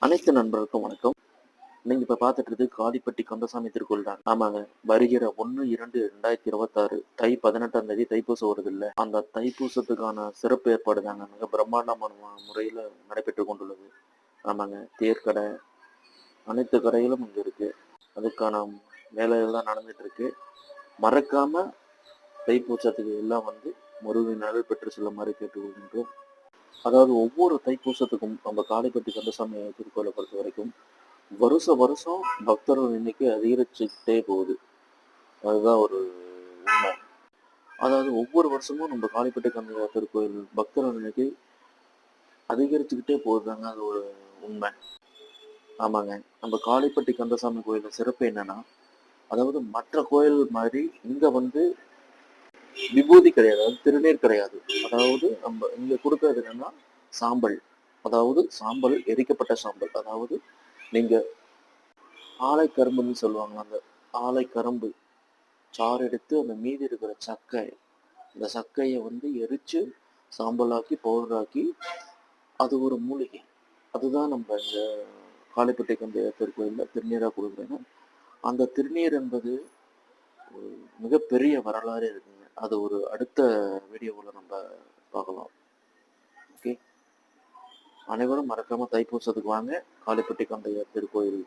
அனைத்து நண்பர்களுக்கும் வணக்கம். நீங்க இப்ப பார்த்துட்டு இருக்கிறது காளிப்பட்டி கந்தசாமி திருக்கோயில் தான். ஆமாங்க. வருகிற 1/2/2026 தை 18ஆம் தேதி தைப்பூசம் வருதுல்ல. அந்த தைப்பூசத்துக்கான சிறப்பு ஏற்பாடு தாங்க மிக பிரம்மாண்டமான முறையில நடைபெற்றுக் கொண்டுள்ளது. ஆமாங்க. தேர்க்கடை, அனைத்து கடைகளும் இங்க இருக்கு. அதுக்கான வேலைகள்லாம் நடந்துட்டு இருக்கு. மறக்காம தைப்பூசத்துக்கு எல்லாம் வந்து முருகன் அருள் பெற்று செல்லுமாறு கேட்டுக்கொள்கின்றோம். அதாவது ஒவ்வொரு தைப்பூசத்துக்கும் நம்ம காளிப்பட்டி கந்தசாமி திருக்கோயிலை பொறுத்தவரைக்கும் வருஷம் பக்தர்கள் எண்ணிக்கை அதிகரிச்சுக்கிட்டே போகுது. அதுதான் ஒரு உண்மை. அதாவது ஒவ்வொரு வருஷமும் நம்ம காளிப்பட்டி கந்த திருக்கோயில் பக்தர்கள் எண்ணிக்கை அதிகரிச்சுக்கிட்டே போகுதுதாங்க அது ஒரு உண்மை. ஆமாங்க. நம்ம காளிப்பட்டி கந்தசாமி கோயில சிறப்பு என்னன்னா, அதாவது மற்ற கோயில் மாதிரி இங்க வந்து விபூதி கிடையாது. அதாவது திருநீர் கிடையாது. அதாவது நம்ம இங்க கொடுக்கறது என்னன்னா சாம்பல். அதாவது சாம்பல், எரிக்கப்பட்ட சாம்பல். அதாவது நீங்க ஆலை கரும்புன்னு சொல்லுவாங்க. அந்த ஆலை கரும்பு சாறு எடுத்து அந்த மீதி இருக்கிற சக்கை, இந்த சக்கையை வந்து எரிச்சு சாம்பலாக்கி பவுடராக்கி அது ஒரு மூலிகை. அதுதான் நம்ம இந்த காளிப்பட்டி கந்த திருக்கோயிலில் திருநீராக கொடுக்குறேங்க. அந்த திருநீர் என்பது ஒரு மிகப்பெரிய வரலாறு இருக்குங்க. அது ஒரு அடுத்த வீடியோவில் நம்ம பார்க்கலாம். ஓகே, அனைவரும் மறக்காம தைப்பூசத்துக்கு வாங்க. காளிப்பட்டி கந்த திருக்கோயில்